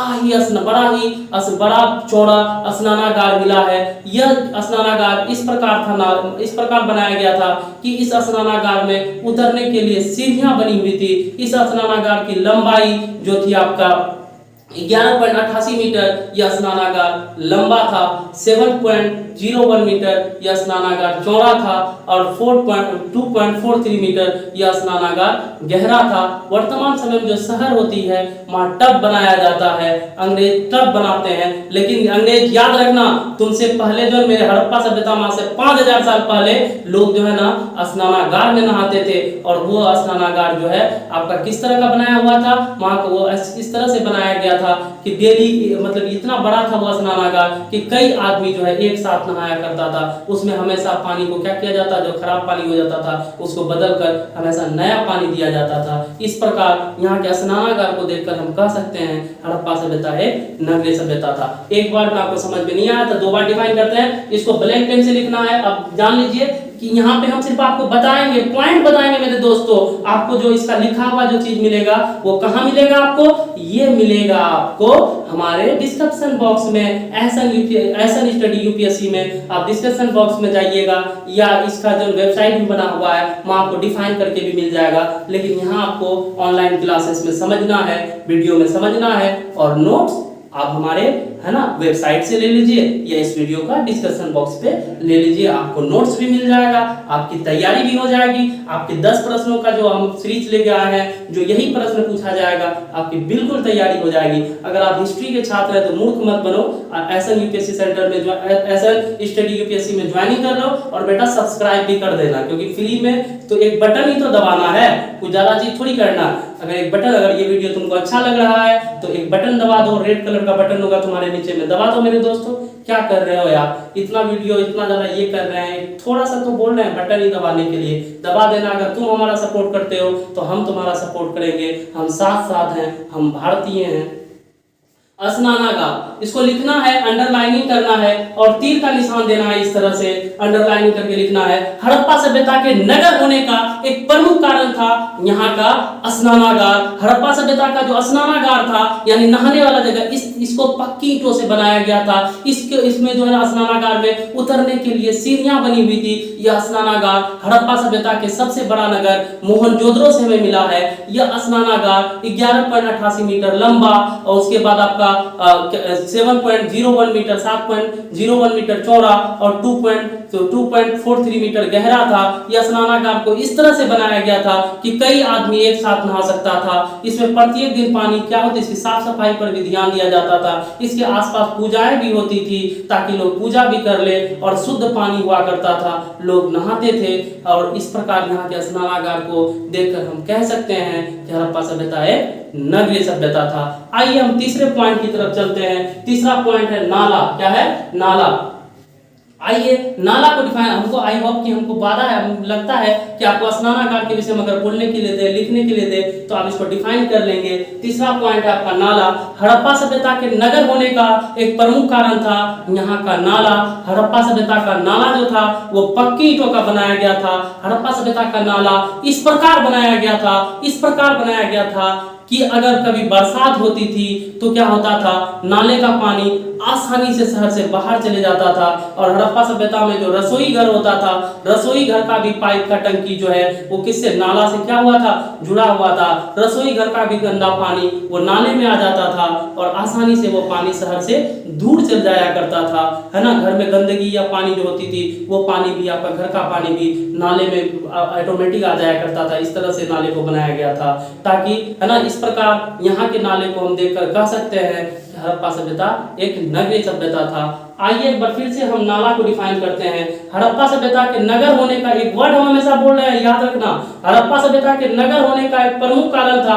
चौड़ा स्नानागार मिला है। यह स्नानागार इस प्रकार बनाया गया था कि इस स्नानागार में उतरने के लिए सीढ़ियां बनी हुई थी। इस स्नानागार की लंबाई जो थी आपका 11.88 मीटर यह स्नानागार लंबा था, 7.01 मीटर यह स्नानागार चौड़ा था और 2.43 मीटर यह स्नानागार गहरा था। वर्तमान समय में जो शहर होती है वहाँ टब बनाया जाता है, अंग्रेज टब बनाते हैं। लेकिन अंग्रेज याद रखना, तुमसे पहले जो मेरे हड़प्पा सभ्यता में से 5000 साल पहले लोग जो है ना स्नानागार में नहाते थे। और वो स्नानागार जो है आपका किस तरह का बनाया हुआ था, वहाँ को वो इस तरह से बनाया गया था कि डेली मतलब इतना बड़ा था वो स्नानागार कि कई आदमी जो है एक साथ नहाया करता था। उसमें हमेशा पानी को क्या किया जाता, जो खराब पानी हो जाता था उसको बदलकर हमेशा नया पानी दिया जाता था। इस प्रकार यहाँ के स्नानागार को देखकर हम कह सकते हैं हड़प्पा सभ्यता एक नगरीय सभ्यता था। एक बार में आपको समझ में नहीं आया तो दो बार डिफाइन करते हैं। इसको ब्लैक पेन से लिखना है। अब जान लीजिए कि यहाँ पे हम सिर्फ आपको बताएंगे, पॉइंट बताएंगे मेरे दोस्तों। आपको जो इसका लिखा हुआ जो चीज मिलेगा वो कहाँ मिलेगा आपको, ये मिलेगा आपको हमारे डिस्क्रिप्शन बॉक्स में। एहसन स्टडी यूपीएससी में आप डिस्क्रिप्शन बॉक्स में जाइएगा या इसका जो वेबसाइट भी बना हुआ है वहाँ आपको डिफाइन करके भी मिल जाएगा। लेकिन यहाँ आपको ऑनलाइन क्लासेस में समझना है, वीडियो में समझना है और नोट्स आप हमारे है ना वेबसाइट से ले लीजिए या इस वीडियो का डिस्कशन बॉक्स पे ले लीजिए। आपको नोट्स भी मिल जाएगा, आपकी तैयारी भी हो जाएगी। आपके 10 प्रश्नों का जो हम सीरीज लेके आए हैं, जो यही प्रश्न पूछा जाएगा, आपकी बिल्कुल तैयारी हो जाएगी। अगर आप हिस्ट्री के छात्र हैं तो मूर्ख मत बनो, एहसन यूपीएससी सेंटर में एहसन स्टडी यूपीएससी में ज्वाइनिंग कर लो और बेटा सब्सक्राइब भी कर देना, क्योंकि फ्री में तो एक बटन ही तो दबाना है, कुछ ज्यादा चीज थोड़ी करना। अगर ये वीडियो तुमको अच्छा लग रहा है तो एक बटन दबा दो, रेड कलर का बटन होगा तुम्हारे नीचे में, दबा दो मेरे दोस्तों। क्या कर रहे हो यार, इतना वीडियो इतना ज्यादा ये कर रहे हैं, थोड़ा सा तो बोल रहे हैं बटन ही दबाने के लिए, दबा देना। अगर तुम हमारा सपोर्ट करते हो तो हम तुम्हारा सपोर्ट करेंगे। हम साथ साथ हैं, हम भारतीय हैं। स्नानागार, इसको लिखना है, अंडरलाइनिंग करना है और तीर का निशान देना है, इस तरह से अंडरलाइनिंग करके लिखना है। हड़प्पा सभ्यता के नगर होने का एक प्रमुख कारण था यहाँ का स्नानागार। हड़प्पा सभ्यता का जो स्नानागार था यानी नहाने वाला जगह, इसको पक्की ईंटों से बनाया गया था। इसमें जो है स्नानागार में उतरने के लिए सीढ़ियां बनी हुई थी। यह स्नानागार हड़प्पा सभ्यता के सबसे बड़ा नगर मोहनजोदड़ो से हमें मिला है। यह स्नानागार 11.88 मीटर लंबा और उसके बाद आपका 7.01 मीटर 7.01 मीटर चौड़ा और 2.43 मीटर गहरा था। यह स्नानागार को इस तरह से बनाया गया था कि कई आदमी एक साथ नहा सकता था। इसमें प्रत्येक दिन पानी क्या होती, इसकी साफ सफाई पर भी ध्यान दिया जाता था। इसके आसपास पूजाएं भी होती थी ताकि लोग पूजा भी कर ले और शुद्ध पानी हुआ करता था, लोग नहाते थे। और इस प्रकार यहाँ के स्नानागार को देखकर हम कह सकते हैं कि हड़प्पा सभ्यता एक नगरीय सभ्यता था। आइए हम तीसरे पॉइंट की तरफ चलते हैं। तीसरा पॉइंट है नाला। क्या है? नाला। आइए नाला को डिफाइन, हमको आई होप कि हमको वादा है, लगता है कि आपको स्नानागार के विषय में अगर बोलने के लिए दे, लिखने के लिए दे तो आप इसको डिफाइन कर लेंगे। तीसरा पॉइंट है आपका नाला। हड़प्पा सभ्यता के नगर होने का एक प्रमुख कारण था यहाँ का नाला। हड़प्पा सभ्यता का नाला जो था वो पक्की ईंटों का बनाया गया था। हड़प्पा सभ्यता का नाला इस प्रकार बनाया गया था कि अगर कभी बरसात होती थी तो क्या होता था, नाले का पानी आसानी से शहर से बाहर चले जाता था। और हड़प्पा सभ्यता में जो रसोई घर होता था, रसोई घर का भी पाइप का टंकी जो है वो किससे, नाला से क्या हुआ था, जुड़ा हुआ था। रसोई घर का भी गंदा पानी वो नाले में आ जाता था और आसानी से वो पानी शहर से दूर चल जाया करता था, है ना। घर में गंदगी या पानी जो होती थी वो पानी भी, आपका घर का पानी भी नाले में ऑटोमेटिक आ जाया करता था। इस तरह से नाले को बनाया गया था ताकि, है ना, इस प्रकार यहाँ के नाले को हम देखकर कह सकते हैं हड़प्पा सभ्यता एक नगरीय सभ्यता था। आइए एक बार फिर से हम नाला को डिफाइन करते हैं। हड़प्पा सभ्यता के नगर होने का एक वर्ड हम हमेशा बोल रहे हैं, याद रखना। हड़प्पा सभ्यता के नगर होने का एक प्रमुख कारण था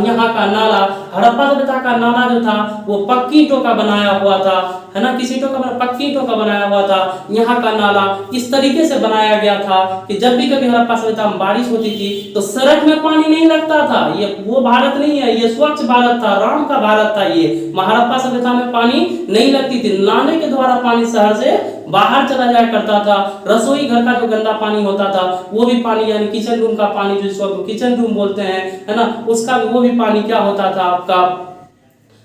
यहाँ का नाला। हड़प्पा सभ्यता का नाला जो था वो पक्की ईंटों का बनाया हुआ था, है ना, किस ईंटों का, पक्की ईंटों का बनाया हुआ था। यहाँ का नाला इस तरीके से बनाया गया था कि जब भी कभी हड़प्पा सभ्यता में बारिश होती थी तो सड़क में पानी नहीं लगता था। ये वो भारत नहीं है, ये स्वच्छ भारत था, राम का भारत था। ये हड़प्पा सभ्यता में पानी नहीं लगती थी, नाले के द्वारा पानी शहर से बाहर चला जाया करता था। रसोई घर का जो गंदा पानी होता था वो भी पानी, यानी किचन रूम का पानी जिसको किचन रूम बोलते हैं, है ना, उसका वो भी पानी क्या होता था, आपका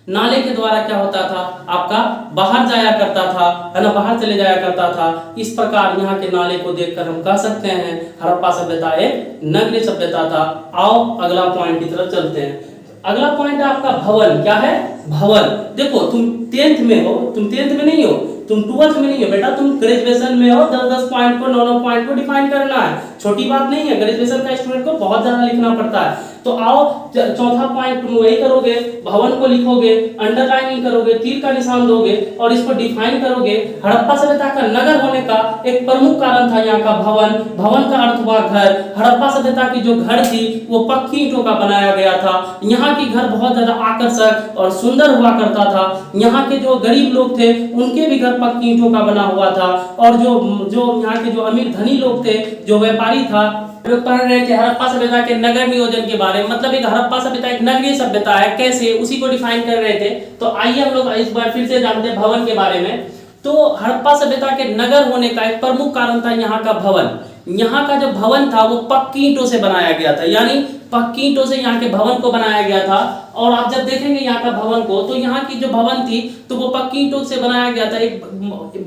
नाले के द्वारा क्या होता था, आपका बाहर जाया करता था, है ना, बाहर चले जाया करता था। इस प्रकार यहाँ के नाले को देखकर हम कह सकते हैं हड़प्पा सभ्यता एक नगरीय सभ्यता था। आओ अगला पॉइंट की तरफ चलते हैं। अगला पॉइंट है आपका भवन। क्या है? भवन। देखो तुम 10th में हो, तुम 10th में नहीं हो, तुम 12th में नहीं हो बेटा, तुम ग्रेजुएशन में हो। 10-10 पॉइंट को 9-9 पॉइंट को डिफाइन करना है, छोटी बात नहीं है। ग्रेजुएशन का स्टूडेंट को बहुत ज्यादा लिखना पड़ता है। तो आओ चौथा पॉइंट तुम वही करोगे, भवन को लिखोगे, अंडरलाइनिंग करोगे, तीर का निशान दोगे और इसको डिफाइन करोगे। हड़प्पा सभ्यता का नगर होने का एक प्रमुख कारण था यहाँ का भवन। भवन का अर्थ हुआ घर। हड़प्पा सभ्यता की जो घर थी वो पक्की ईंटों का बनाया गया था। यहाँ की घर बहुत ज्यादा आकर्षक और सुंदर हुआ करता था। यहाँ के जो गरीब लोग थे उनके भी घर पक्की ईंटों का बना हुआ था। और जो यहाँ के जो अमीर धनी लोग थे, जो व्यापारी था, लोग पढ़ रहे थे हड़प्पा सभ्यता के नगर नियोजन के बारे में, मतलब एक हड़प्पा सभ्यता एक नगरीय सभ्यता है, कैसे, उसी को डिफाइन कर रहे थे। तो आइए हम लोग इस बार फिर से जानते हैं भवन के बारे में। तो हड़प्पा सभ्यता के नगर होने का एक प्रमुख कारण था यहाँ का भवन। यहाँ का जो भवन था वो पक्की ईंटों से बनाया गया था, यानी पक्की ईंटों से यहाँ के भवन को बनाया गया था। और आप जब देखेंगे यहाँ का भवन को तो यहाँ की जो भवन थी तो वो पक्की ईंटों से बनाया गया था। एक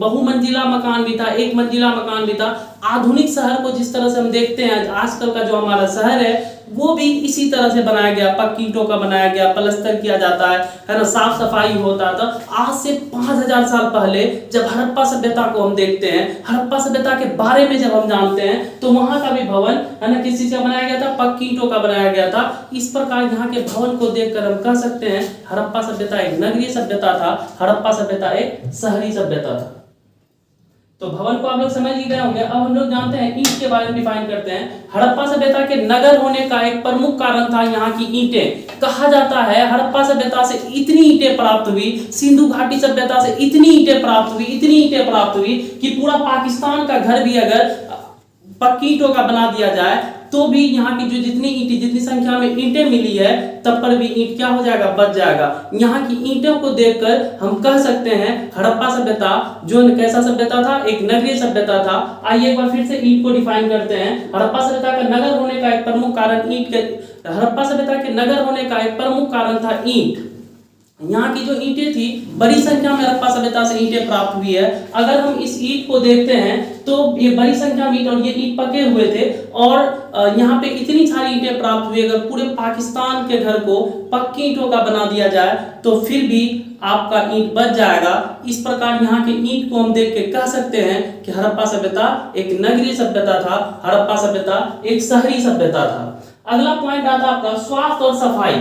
बहुमंजिला मकान भी था, एक मंजिला मकान भी था। आधुनिक शहर को जिस तरह से हम देखते हैं आजकल का जो हमारा शहर है वो भी इसी तरह से बनाया गया, पक्की ईंटों का बनाया गया, प्लास्टर किया जाता है ना, साफ सफाई होता था। आज से 5000 साल पहले जब हड़प्पा सभ्यता को हम देखते हैं, हड़प्पा सभ्यता के बारे में जब हम जानते हैं तो वहां का भी भवन, है ना, किस चीज का बनाया गया था, पक्की ईंटों का बनाया गया था। इस प्रकार यहाँ के भवन को देखकर हम कह सकते हैं हड़प्पा सभ्यता एक नगरीय सभ्यता था, हड़प्पा सभ्यता एक शहरी सभ्यता था। तो भवन को आप लोग समझ ही गए होंगे। अब हम लोग जानते हैं ईंट के बारे में डिफाइन करते हैं। हड़प्पा सभ्यता के नगर होने का एक प्रमुख कारण था यहाँ की ईंटें। कहा जाता है हड़प्पा सभ्यता से इतनी ईंटें प्राप्त हुई, सिंधु घाटी सभ्यता से इतनी ईंटें प्राप्त हुई, इतनी ईंटें प्राप्त हुई कि पूरा पाकिस्तान का घर भी अगर पक्की ईंटों का बना दिया जाए तो भी यहाँ की जो जितनी संख्या में ईंटें मिली है, तब पर भी ईंट क्या हो जाएगा, बच जाएगा। यहाँ की ईंटों को देखकर हम कह सकते हैं हड़प्पा सभ्यता जो कैसा सभ्यता था, एक नगरीय सभ्यता था। आइए एक बार फिर से ईंट को डिफाइन करते हैं। हड़प्पा सभ्यता का नगर होने का एक प्रमुख कारण ईंट के हड़प्पा सभ्यता के नगर होने का एक प्रमुख कारण था ईंट। यहाँ की जो ईंटें थी, बड़ी संख्या में हड़प्पा सभ्यता से ईंटें प्राप्त हुई है। अगर हम इस ईंट को देखते हैं तो ये बड़ी संख्या में ईंट, और ये ईंट पके हुए थे, और यहाँ पे इतनी सारी ईंटें प्राप्त हुई। अगर पूरे पाकिस्तान के घर को पक्की ईंटों का बना दिया जाए तो फिर भी आपका ईंट बच जाएगा। इस प्रकार यहाँ के ईंट को हम देख के कह सकते हैं कि हड़प्पा सभ्यता एक नगरीय सभ्यता था, हड़प्पा सभ्यता एक शहरी सभ्यता था। अगला पॉइंट आता है आपका स्वास्थ्य और सफाई।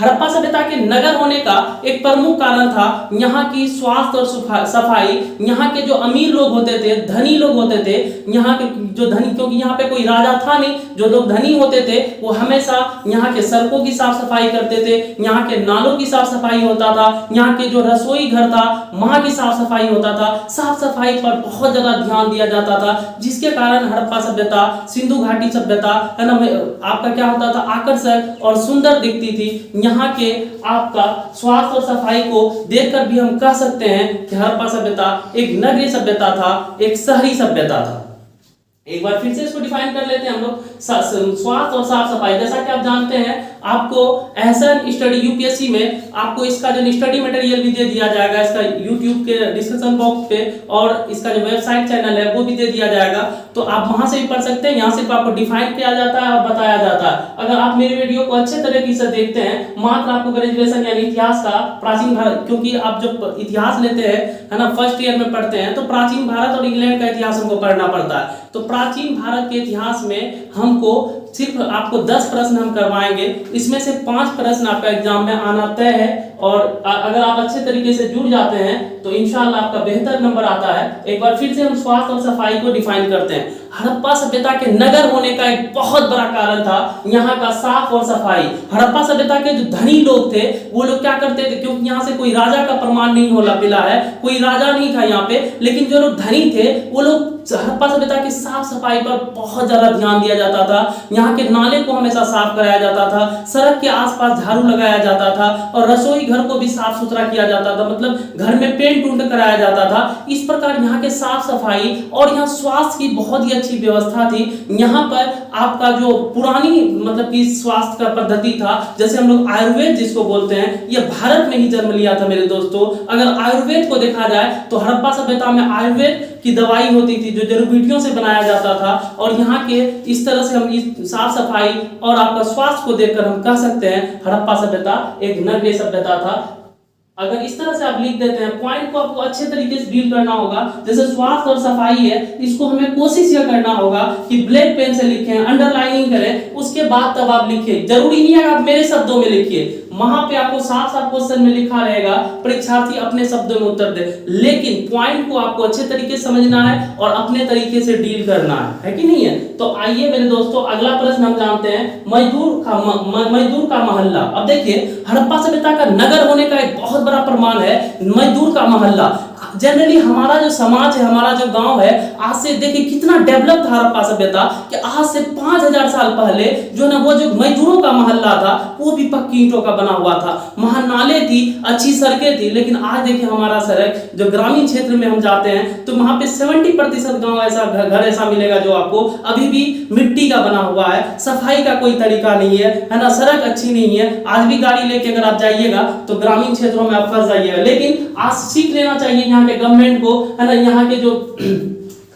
हड़प्पा सभ्यता के नगर होने का एक प्रमुख कारण था यहाँ की स्वास्थ्य और सफाई। यहाँ के जो अमीर लोग होते थे, धनी लोग होते थे, यहाँ के जो धनी, क्योंकि यहाँ पे कोई राजा था नहीं, जो लोग धनी होते थे वो हमेशा यहाँ के सड़कों की साफ सफाई करते थे, यहाँ के नालों की साफ सफाई होता था, यहाँ के जो रसोई घर था वहां की साफ सफाई होता था। साफ सफाई पर बहुत ज्यादा ध्यान दिया जाता था, जिसके कारण हड़प्पा सभ्यता, सिंधु घाटी सभ्यता है ना, आपका क्या होता था, आकर्षक और सुंदर दिखती थी। यहाँ के आपका स्वास्थ्य और सफाई को देखकर भी हम कह सकते हैं कि हड़प्पा सभ्यता एक नगरीय सभ्यता था, एक शहरी सभ्यता था। एक बार फिर से इसको डिफाइन कर लेते हैं हम लोग, स्वास्थ्य और साफ सफाई। जैसा कि आप जानते हैं, आपको एहसन स्टडी यूपीएससी में आपको इसका जो स्टडी मटेरियल भी दे दिया जाएगा, इसका यूट्यूब के डिस्क्रिप्शन बॉक्स पे, और इसका जो वेबसाइट चैनल है वो भी दे दिया जाएगा, तो आप वहां से भी पढ़ सकते हैं। यहाँ सिर्फ आपको डिफाइन किया जाता है और बताया जाता है। अगर आप मेरे वीडियो को अच्छे तरीके से देखते हैं, मात्र आपको ग्रेजुएशन यानी इतिहास का प्राचीन भारत, क्योंकि आप जब इतिहास लेते हैं है ना, फर्स्ट ईयर में पढ़ते हैं, तो प्राचीन भारत और इंग्लैंड का इतिहास हमको पढ़ना पड़ता है। तो प्राचीन भारत के इतिहास में हमको सिर्फ आपको 10 प्रश्न हम करवाएंगे, इसमें से 5 प्रश्न आपका एग्जाम में आना तय है, और अगर आप अच्छे तरीके से जुड़ जाते हैं तो इंशाल्लाह आपका बेहतर नंबर आता है। एक बार फिर से हम स्वास्थ्य और सफाई को डिफाइन करते हैं। हड़प्पा सभ्यता के नगर होने का एक बहुत बड़ा कारण था यहाँ का साफ और सफाई। हड़प्पा सभ्यता के जो धनी लोग थे वो लोग क्या करते थे, क्योंकि यहाँ से कोई राजा का प्रमाण नहीं होला मिला है, कोई राजा नहीं था यहाँ पे, लेकिन जो लोग धनी थे वो लोग हड़प्पा सभ्यता की साफ सफाई पर बहुत ज्यादा ध्यान दिया जाता था। यहाँ के नाले को हमेशा साफ कराया जाता था, सड़क के आसपास झाड़ू लगाया जाता था, और रसोई घर को भी साफ सुथरा किया जाता था, मतलब घर में पेंट उंट कराया जाता था। इस प्रकार यहाँ के साफ सफाई और यहाँ स्वास्थ्य की बहुत ही अच्छी व्यवस्था थी। यहाँ पर आपका जो पुरानी मतलब कि स्वास्थ्य का पद्धति था, जैसे हम लोग आयुर्वेद जिसको बोलते हैं, ये भारत में ही जन्म लिया था मेरे दोस्तों। अगर आयुर्वेद को देखा जाए तो हड़प्पा सभ्यता में आयुर्वेद की दवाई होती थी जो जड़ी बूटियों से बनाया जाता था, और यहाँ के इस तरह से हम इस साफ सफाई और आपका स्वास्थ्य को देखकर हम कह सकते हैं हड़प्पा सभ्यता एक नगरीय सभ्यता था। अगर इस तरह से आप लिख देते हैं, पॉइंट को आपको अच्छे तरीके से डील करना होगा। जैसे स्वास्थ्य और सफाई है, इसको हमें कोशिश यह करना होगा कि ब्लैक पेन से लिखें, अंडरलाइनिंग करें, उसके बाद तब आप लिखिए। जरूरी नहीं है आप मेरे शब्दों में लिखिए, वहां पे आपको साफ साफ क्वेश्चन में लिखा रहेगा, परीक्षार्थी अपने शब्दों में उत्तर दे, लेकिन पॉइंट को आपको अच्छे तरीके से समझना है और अपने तरीके से डील करना है कि नहीं है। तो आइए मेरे दोस्तों, अगला प्रश्न हम जानते हैं मजदूर का मोहल्ला। अब देखिए, हड़प्पा सभ्यता का नगर होने का एक बहुत बड़ा प्रमाण है मजदूर का मोहल्ला। जनरली हमारा जो समाज है, हमारा जो गांव है, आज से देखिए कितना डेवलप था हड़प्पा सभ्यता, कि आज से 5000 साल पहले जो ना वो जो मजदूरों का मोहल्ला था वो भी पक्की ईंटों का बना हुआ था। महानाले थी, अच्छी सड़कें थी, लेकिन आज देखिए हमारा सड़क जो ग्रामीण क्षेत्र में हम जाते हैं तो वहां पे 70% गांव ऐसा घर ऐसा मिलेगा जो आपको अभी भी मिट्टी का बना हुआ है, सफाई का कोई तरीका नहीं है ना, सड़क अच्छी नहीं है। आज भी गाड़ी लेके अगर आप जाइएगा तो ग्रामीण क्षेत्रों में आप फंस जाइएगा, लेकिन आज सीख लेना चाहिए यहाँ के गवर्नमेंट को, है ना, यहाँ के जो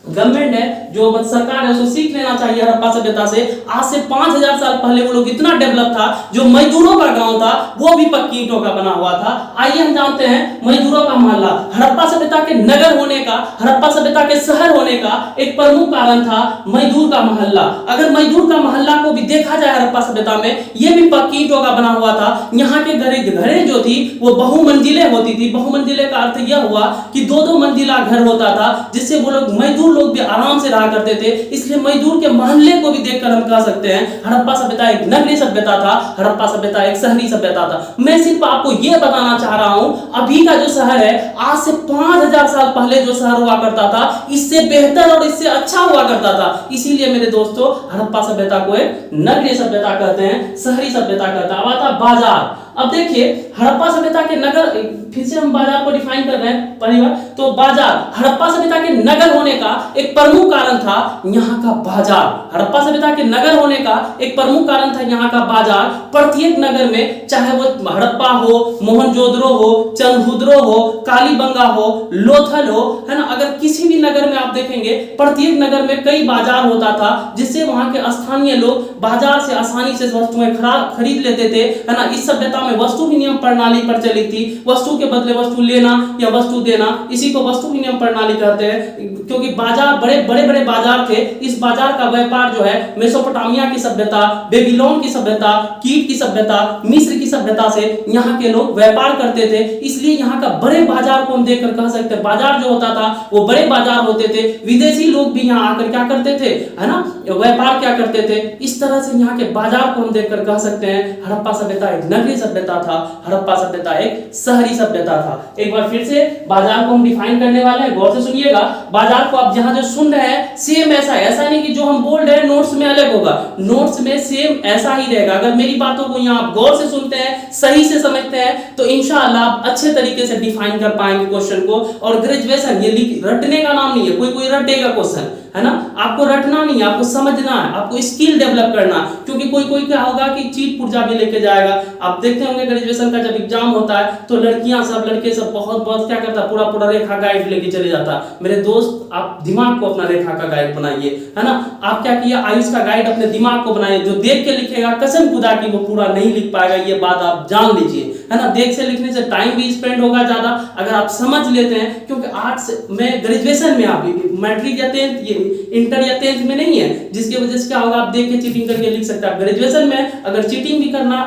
गवर्नमेंट है, जो सरकार है, उसको सीख लेना चाहिए हड़प्पा सभ्यता से। आज से 5000 साल पहले वो लोग इतना डेवलप था, जो मजदूरों का गांव था वो भी पक्की ईंटों का बना हुआ था। आइए हम जानते हैं मजदूरों का मोहल्ला। हड़प्पा सभ्यता के नगर होने का, हड़प्पा सभ्यता के शहर होने का एक प्रमुख कारण था मजदूर का मोहल्ला। अगर मजदूर का मोहल्ला को भी देखा जाए हड़प्पा सभ्यता में, ये भी पक्की ईंटों का बना हुआ था। यहाँ के घरें जो थी वो बहुमंजिले होती थी। बहुमंजिले का अर्थ यह हुआ कि 2-2 मंजिला घर होता था, जिससे वो लोग मजदूर मजदूर लोग भी आराम से रहा करते थे, इसलिए मजदूर के मोहल्ले को भी देखकर हम कह सकते हैं हड़प्पा सभ्यता एक नगरीय सभ्यता था, हड़प्पा सभ्यता एक शहरी सभ्यता था। मैं सिर्फ आपको यह बताना चाह रहा हूं, अभी का जो शहर है आज से 5000 साल पहले जो शहर हुआ करता था इससे बेहतर और इससे अच्छा हुआ करता था। इसीलिए मेरे दोस्तों हड़प्पा सभ्यता को एक नगरीय सभ्यता कहते हैं, शहरी सभ्यता कहते हैं। अब आता बाजार। अब देखिए हड़प्पा सभ्यता के नगर, फिर से हम बाजार को डिफाइन कर रहे हैं परिवार। तो बाजार हड़प्पा सभ्यता के नगर होने का एक प्रमुख कारण था यहाँ का बाजार। हड़प्पा सभ्यता के नगर होने का एक प्रमुख कारण था यहाँ का बाजार। प्रत्येक नगर में, चाहे वो हड़प्पा हो, मोहनजोदड़ो हो, चंदहुदड़ो हो, कालीबंगा हो, लोथल हो, है ना, अगर किसी भी नगर में आप देखेंगे प्रत्येक नगर में कई बाजार होता था, जिससे वहां के स्थानीय लोग बाजार से आसानी से वस्तुएं खरीद लेते थे, है ना। इस सभ्यता में वस्तु विनिमय प्रणाली प्रचलित थी, वस्तु के बदले वस्तु लेना या वस्तु देना, इसी को वस्तु विनिमय प्रणाली कहते हैं। क्योंकि बाजार बड़े बड़े बाजार थे, इस बाजार का व्यापार जो है मेसोपोटामिया की सभ्यता, बेबीलोन की सभ्यता, कीट की सभ्यता, मिस्र की सभ्यता से यहाँ के लोग व्यापार करते थे। इसलिए यहाँ का बड़े बाजार को हम देखकर कह सकते हैं, बाजार जो होता था वो बड़े बाजार होते थे। विदेशी लोग भी यहाँ आकर क्या करते थे, है ना, व्यापार क्या करते थे। इस तरह से यहाँ के बाजार को हम देखकर कह सकते हैं हड़प्पा सभ्यता एक नगरीय सभ्यता था, हड़प्पा सभ्यता एक शहरी सभ्यता था। एक बार फिर से बाजार को हम डिफाइन करने वाले हैं, गौर से सुनिएगा। बाजार को आप जहां जो सुन रहे हैं सेम ऐसा नहीं कि जो हम बोल रहे हैं नोट्स में अलग होगा, नोट्स में सेम ऐसा ही रहेगा। अगर मेरी बातों को यहाँ आप गौर से सुनते हैं, सही से समझते हैं, तो इंशाअल्लाह आप अच्छे तरीके से डिफाइन कर पाएंगे क्वेश्चन को। और ग्रेजुएशन ये रटने का नाम नहीं है, कोई रटेगा क्वेश्चन, है ना। आपको रटना नहीं है, आपको समझना है, आपको स्किल डेवलप करना। क्योंकि कोई क्या होगा कि चीट पुर्जा भी लेके जाएगा। आप देखते होंगे ग्रेजुएशन का जब एग्जाम होता है तो लड़कियां सब, लड़के सब बहुत क्या करता है, पूरा रेखा गाइड लेके चले जाता है। मेरे दोस्त, आप दिमाग को अपना रेखा का गाइड बनाइए, है ना। आप क्या किया, आयुष का गाइड अपने दिमाग को बनाइए। जो देख के लिखेगा कसम खुदा की वो पूरा नहीं लिख पाएगा, ये बात आप जान लीजिए, है ना। देख से लिखने से टाइम भी स्पेंड होगा ज्यादा, अगर आप समझ लेते हैं। क्योंकि आर्ट्स में ग्रेजुएशन में आप मैट्रिक या 10th, ये इंटर या 10th में नहीं है, जिसकी वजह से क्या होगा, आप देख के चीटिंग करके लिख सकते हैं। ग्रेजुएशन में अगर चीटिंग भी करना,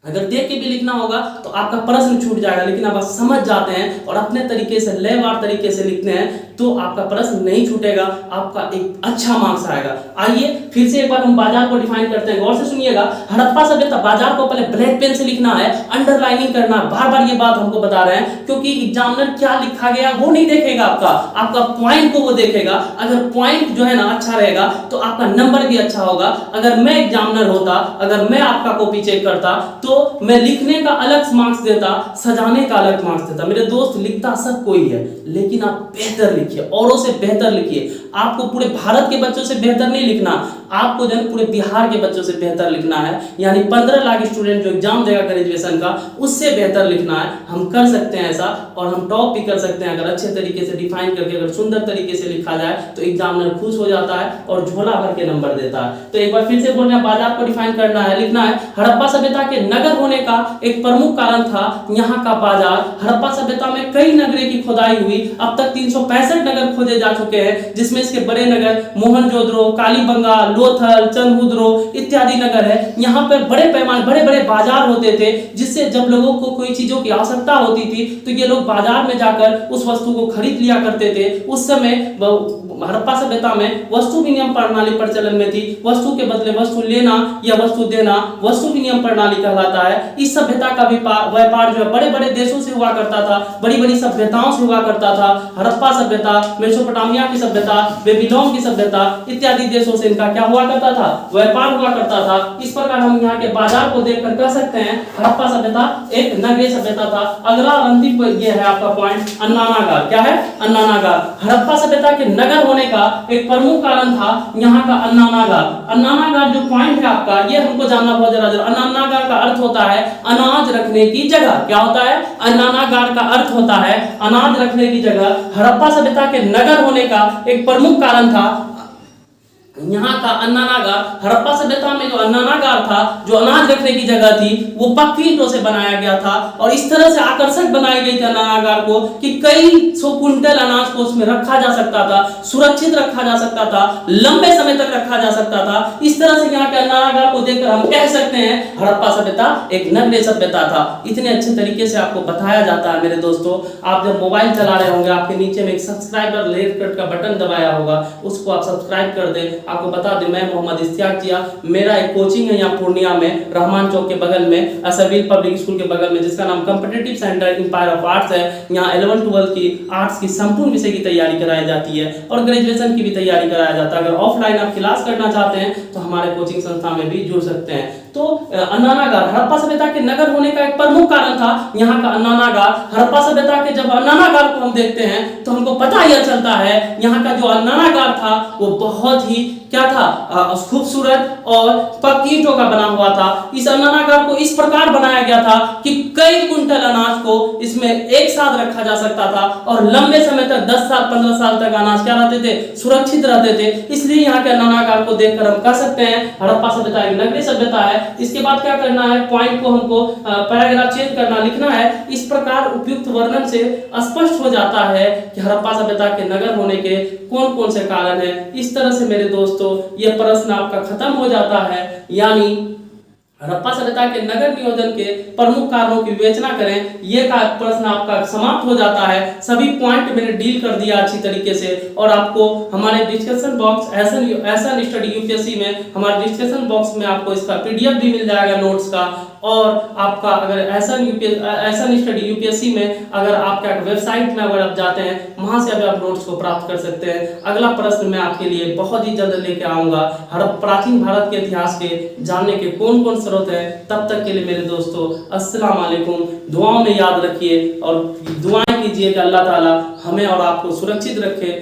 अगर देख के भी लिखना होगा तो आपका प्रश्न छूट जाएगा। लेकिन आप समझ जाते हैं और अपने तरीके से लयवार तरीके से लिखते हैं तो आपका प्रश्न नहीं छूटेगा, आपका एक अच्छा मार्क्स आएगा। आइए फिर से एक बार हम बाजार को डिफाइन करते हैं, गौर से सुनिएगा। हड़प्पा सभ्यता, बाजार को पहले ब्लैक पेन से लिखना है, अंडरलाइनिंग करना, बार-बार ये बात हमको बता रहे हैं क्योंकि एग्जामिनर क्या लिखा गया वो नहीं देखेगा, आपका पॉइंट को वो देखेगा। अगर पॉइंट जो है ना अच्छा रहेगा तो आपका नंबर भी अच्छा होगा। अगर मैं एग्जामिनर होता, अगर मैं आपका कॉपी चेक करता तो मैं लिखने का अलग मार्क्स देता, सजाने का अलग मार्क्स देता। मेरे दोस्त, लिखता सब कोई है, लेकिन आप बेहतर लिखिए, औरों से बेहतर लिखिए। आपको पूरे भारत के बच्चों से बेहतर नहीं लिखना, आपको जो पूरे बिहार के बच्चों से बेहतर लिखना है। यानी 15 लाख स्टूडेंट जो एग्जाम देगा ग्रेजुएशन का, उससे बेहतर लिखना है। हम कर सकते हैं ऐसा और हम टॉप भी कर सकते हैं अगर अच्छे तरीके से डिफाइन करके, अगर सुंदर तरीके से लिखा जाए तो एग्जामिनर खुश हो जाता है और झोला भर के नंबर देता है। तो एक बार फिर से बोल रहे हैं, बाजार को डिफाइन करना है, लिखना है। हड़प्पा सभ्यता के नगर होने का एक प्रमुख कारण था यहाँ का बाजार। हड़प्पा सभ्यता में कई नगरों की खुदाई हुई, अब तक 365 नगर खोजे जा चुके हैं, जिसमें इसके बड़े नगर मोहनजोदड़ो, कालीबंगा, लोथल, चंदहुदड़ो इत्यादि नगर है। यहाँ पर बड़े पैमाने बड़े बाजार होते थे, जिससे जब लोगों को कोई चीजों की आवश्यकता होती थी तो ये लोग बाजार में जाकर उस वस्तु को खरीद लिया करते थे। उस समय हड़प्पा सभ्यता में वस्तु विनिमय प्रणाली प्रचलन में थी, वस्तु के बदले वस्तु लेना या वस्तु देना वस्तु विनिमय प्रणाली कहलाता है। इस सभ्यता का व्यापार जो है बड़े बड़े देशों से हुआ करता था, बड़ी बड़ी सभ्यताओं से हुआ करता था। हड़प्पा सभ्यता, मेसोपोटामिया की सभ्यता, बेबीलोन की सभ्यता इत्यादि देशों से इनका क्या हुआ करता था, व्यापार हुआ करता था। इस प्रकार हम यहाँ के बाजार को देखकर कह सकते हैं हड़प्पा सभ्यता एक नगरीय सभ्यता था। अगला अंतिम ये है आपका पॉइंट, अन्नानागार। क्या है? अन्नानागार। हड़प्पा सभ्यता के नगर होने का एक प्रमुख कारण था यहाँ का अन्नानागार। अन्नानागार जो पॉइंट है आपका, ये हमको जानना बहुत जरूरी है। अन्नानागार का अर्थ होता है अनाज रखने की जगह। क्या होता है? अन्नानागार का अर्थ होता है अनाज रखने की जगह। हड़प्पा सभ्यता के नगर होने का एक प्रमुख कारण था यहाँ का अन्नानागार, हड़प्पा सभ्यता में जो अन्नानागार था, जो अनाज रखने की जगह थी, वो पक्की ईंटों से बनाया गया था और इस तरह से आकर्षक बनाई गई थी अन्नानागार को कि कई 100 कुंटल अनाज को उसमें रखा जा सकता था, सुरक्षित रखा जा सकता था, लंबे समय तक रखा जा सकता था। इस तरह से यहाँ के अन्नानागार को देखकर हम कह सकते हैं हड़प्पा सभ्यता एक नगरीय सभ्यता था। इतने अच्छे तरीके से आपको बताया जाता है मेरे दोस्तों। आप जब मोबाइल चला रहे होंगे, आपके नीचे में एक सब्सक्राइबर रेड कट का बटन दबाया होगा, उसको आप सब्सक्राइब कर दें। आपको बता दें, मैं मोहम्मद इश्तियाक जिया, मेरा एक कोचिंग है यहाँ पूर्णिया में, रहमान चौक के बगल में, असरवील पब्लिक स्कूल के बगल में, जिसका नाम competitive centre empire of arts है। यहाँ 11-12 की आर्ट्स की संपूर्ण विषय की तैयारी कराई जाती है और ग्रेजुएशन की भी तैयारी कराया जाता है। अगर ऑफलाइन आप क्लास करना चाहते हैं तो हमारे कोचिंग संस्था में भी जुड़ सकते हैं। तो अन्नानागार हड़प्पा सभ्यता के नगर होने का एक प्रमुख कारण था यहाँ का अन्नानागार। हड़प्पा सभ्यता के जब अन्नानागार को हम देखते हैं तो हमको पता यह चलता है यहाँ का जो अन्नानागार था वो बहुत ही क्या था, खूबसूरत और पक्की ईंटों का बना हुआ था। इस अन्नानागार को इस प्रकार बनाया गया था कि कई कुंटल अनाज को इसमें एक साथ रखा जा सकता था और लंबे समय तक 10 साल 15 साल तक अनाज क्या रहते थे, सुरक्षित रहते थे। इसलिए यहाँ के अन्नानागार को देखकर हम कह सकते हैं हड़प्पा सभ्यता एक नगरीय सभ्यता है। इसके बाद क्या करना है, पॉइंट को हमको पैराग्राफ चेंज करना, लिखना है। इस प्रकार उपयुक्त वर्णन से स्पष्ट हो जाता है कि हड़प्पा सभ्यता के नगर होने के कौन कौन से कारण हैं। इस तरह से मेरे दोस्तों ये प्रश्न आपका खत्म हो जाता है। यानी हड़प्पा सभ्यता के नगर नियोजन के प्रमुख कारणों की विवेचना करें, ये का प्रश्न आपका समाप्त हो जाता है। सभी पॉइंट मैंने डील कर दिया अच्छी तरीके से और आपको हमारे डिस्कशन बॉक्स ऐसा स्टडी यूपीएससी में, हमारे डिस्कशन बॉक्स में आपको इसका पीडीएफ भी मिल जाएगा नोट्स का। और आपका अगर ऐसा स्टडी यूपीएससी में अगर आपका वेबसाइट में अगर आप जाते हैं, वहां से अभी आप नोट्स को प्राप्त कर सकते हैं। अगला प्रश्न मैं आपके लिए बहुत ही जल्द लेके आऊंगा, प्राचीन भारत के इतिहास के जानने के कौन कौन स्रोत है। तब तक के लिए मेरे दोस्तों अस्सलाम वालेकुम। दुआओं में याद रखिए और दुआएं कीजिए कि अल्लाह ताला हमें और आपको सुरक्षित रखे।